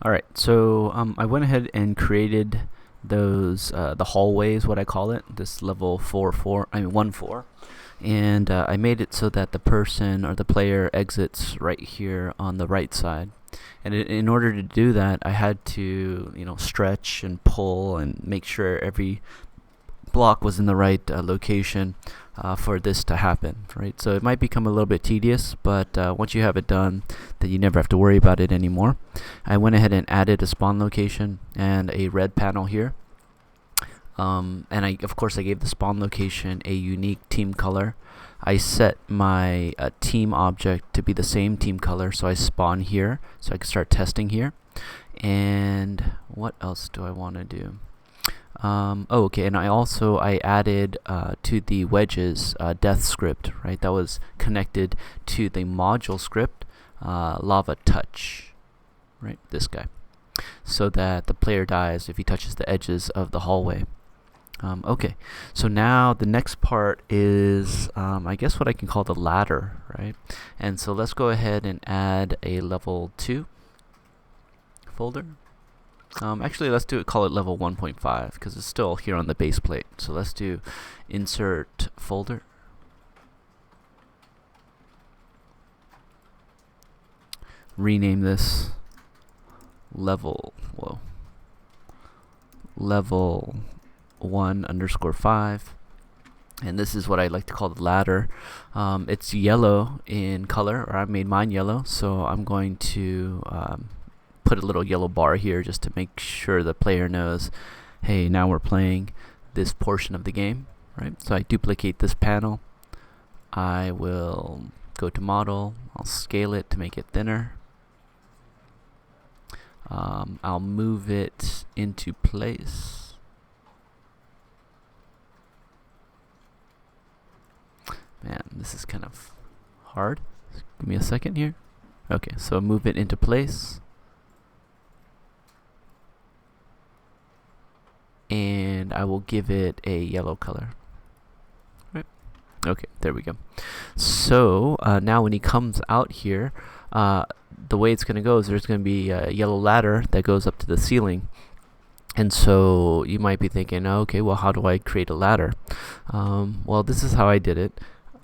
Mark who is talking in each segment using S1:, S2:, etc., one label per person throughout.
S1: Alright, so I went ahead and created those the hallways, what I call it, this level 1 4, and I made it so that the person or the player exits right here on the right side. And in order to do that, I had to stretch and pull and make sure every block was in the right location for this to happen, right? So it might become a little bit tedious, but once you have it done, then you never have to worry about it anymore. I went ahead and added a spawn location and a red panel here. And of course I gave the spawn location a unique team color. I set my team object to be the same team color, so I spawn here so I can start testing here. And what else do I want to do? Okay, and I added to the wedges death script, right? That was connected to the module script, lava touch, right? This guy, so that the player dies if he touches the edges of the hallway. Okay, so now the next part is, I guess what I can call the ladder, right? And so let's go ahead and add a level 2 folder. Actually, let's call it level 1.5 because it's still here on the base plate. So let's do insert folder. Rename this level 1_5. And this is what I like to call the ladder. It's yellow in color, or I made mine yellow, so I'm going to put a little yellow bar here just to make sure the player knows, hey, now we're playing this portion of the game, right? So I duplicate this panel. I will go to model. I'll scale it to make it thinner. I'll move it into place. Man, this is kind of hard. Give me a second here. Okay, so move it into place. And I will give it a yellow color. Right. Okay, there we go. So now when he comes out here, the way it's going to go is there's going to be a yellow ladder that goes up to the ceiling. And so you might be thinking, okay, well, how do I create a ladder? Well, this is how I did it.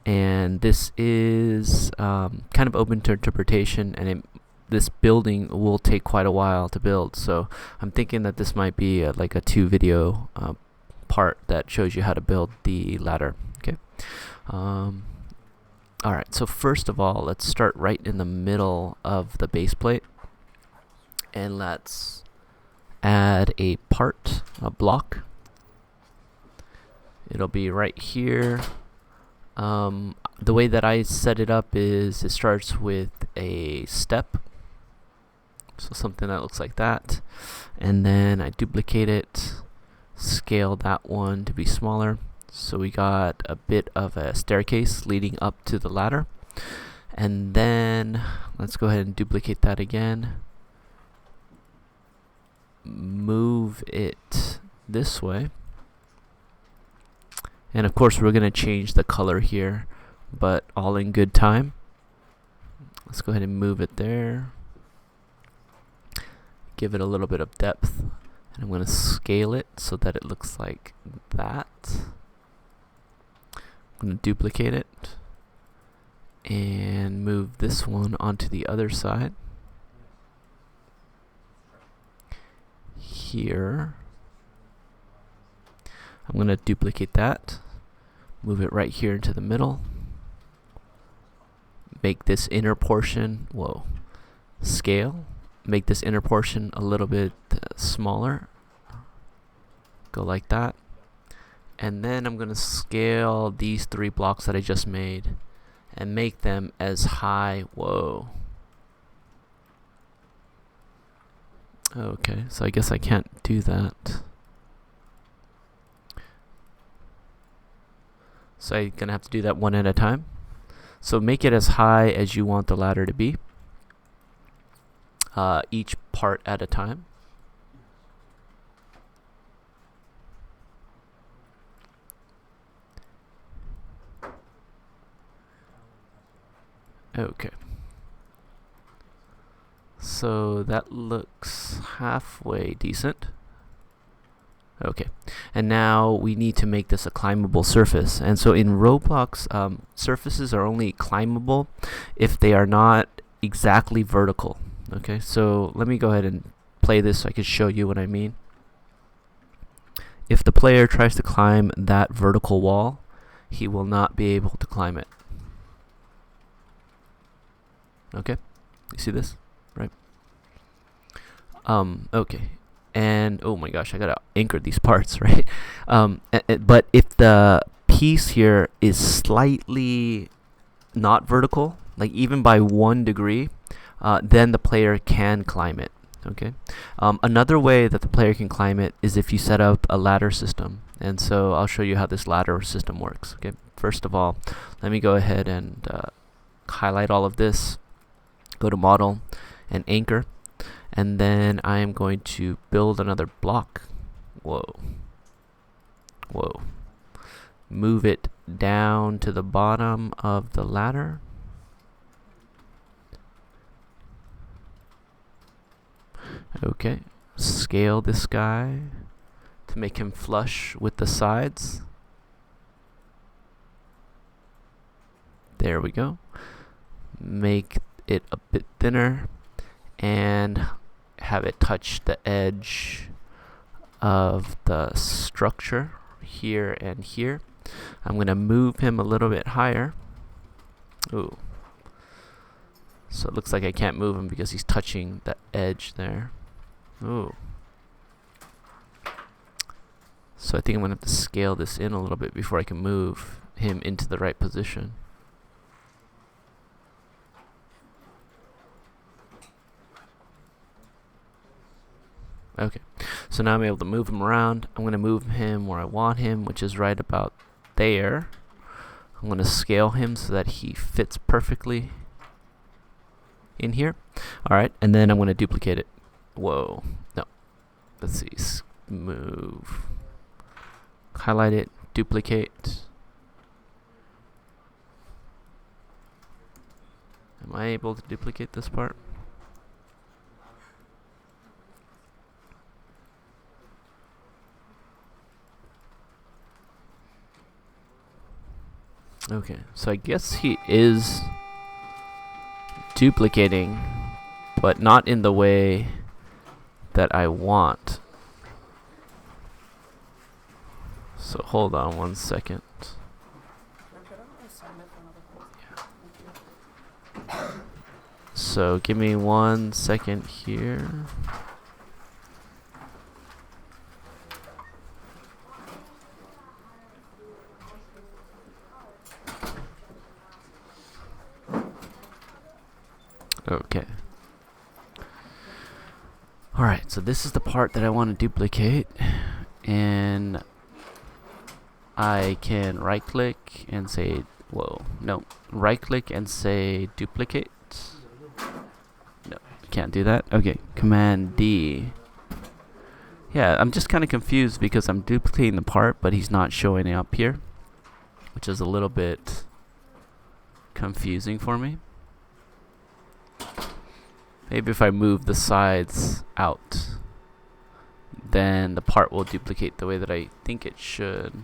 S1: And this is kind of open to interpretation, and this building will take quite a while to build. So I'm thinking that this might be like a 2 video part that shows you how to build the ladder. Okay. Alright, so first of all, let's start right in the middle of the base plate, and let's add a block. It'll be right here. The way that I set it up is it starts with a step, so something that looks like that, and then I duplicate it, scale that one to be smaller, so we got a bit of a staircase leading up to the ladder. And then let's go ahead and duplicate that again, move it this way, and of course we're going to change the color here, but all in good time. Let's go ahead and move it there, give it a little bit of depth, and I'm going to scale it so that it looks like that. I'm going to duplicate it and move this one onto the other side here. I'm going to duplicate that, move it right here into the middle, make this inner portion, scale, make this inner portion a little bit smaller, go like that. And then I'm going to scale these 3 blocks that I just made and make them as high. Okay, so I guess I can't do that. So I'm going to have to do that one at a time. So make it as high as you want the ladder to be, each part at a time. Okay. so that looks halfway decent. Okay, and now we need to make this a climbable surface. And so in Roblox, surfaces are only climbable if they are not exactly vertical. Okay, so let me go ahead and play this so I can show you what I mean. If the player tries to climb that vertical wall, he will not be able to climb it. Okay, you see this, right? Okay. And oh my gosh, I gotta anchor these parts, right? But if the piece here is slightly not vertical, like even by 1 degree, then the player can climb it. Okay. Another way that the player can climb it is if you set up a ladder system. And so I'll show you how this ladder system works. Okay. First of all, let me go ahead and highlight all of this. Go to Model and Anchor. And then I am going to build another block. Whoa. Whoa. Move it down to the bottom of the ladder. Okay. Scale this guy to make him flush with the sides. There we go. Make it a bit thinner and have it touch the edge of the structure here and here. I'm going to move him a little bit higher. Ooh. So it looks like I can't move him because he's touching the edge there. Ooh. So I think I'm going to have to scale this in a little bit before I can move him into the right position. Okay, so now I'm able to move him around. I'm going to move him where I want him, which is right about there. I'm going to scale him so that he fits perfectly in here. Alright, and then I'm going to duplicate it. Whoa, no. Let's see, move. Highlight it, duplicate. Am I able to duplicate this part? Okay, so I guess he is duplicating, but not in the way that I want. So hold on 1 second. So give me 1 second here. Okay. Alright, so this is the part that I want to duplicate, and I can right click and say, whoa, no, right click and say duplicate. No, can't do that. Okay, Command D. Yeah, I'm just kind of confused because I'm duplicating the part, but he's not showing it up here, which is a little bit confusing for me. Maybe if I move the sides out, then the part will duplicate the way that I think it should.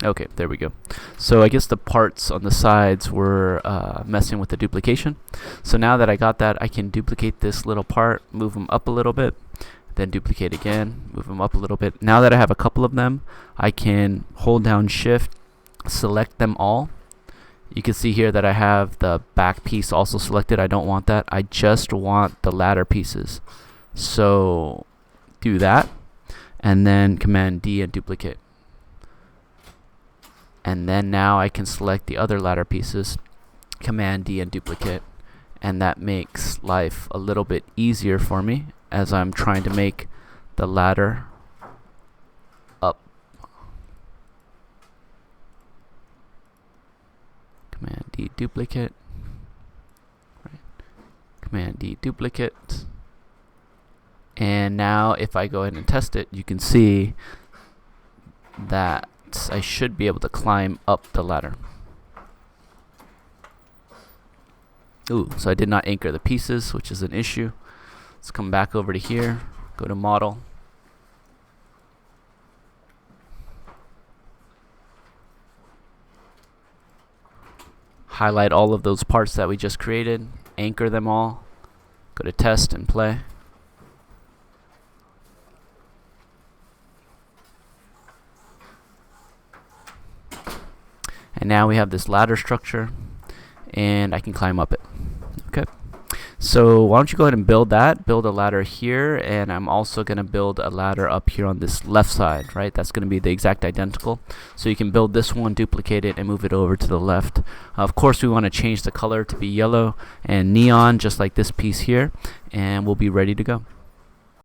S1: Okay, there we go. So I guess the parts on the sides were messing with the duplication. So now that I got that, I can duplicate this little part, move them up a little bit, then duplicate again, move them up a little bit. Now that I have a couple of them, I can hold down Shift, select them all. You can see here that I have the back piece also selected. I don't want that. I just want the ladder pieces. So do that, and then Command D and duplicate. And then now I can select the other ladder pieces, Command D and duplicate, and that makes life a little bit easier for me as I'm trying to make the ladder up. Command D duplicate. Right. Command D duplicate. And now if I go ahead and test it, you can see that I should be able to climb up the ladder. Ooh, so I did not anchor the pieces, which is an issue. Let's come back over to here, go to model. Highlight all of those parts that we just created, anchor them all, go to test and play. And now we have this ladder structure, and I can climb up it. Okay. So why don't you go ahead and build that, build a ladder here, and I'm also going to build a ladder up here on this left side, right? That's going to be the exact identical. So you can build this one, duplicate it, and move it over to the left. Of course, we want to change the color to be yellow and neon, just like this piece here, and we'll be ready to go.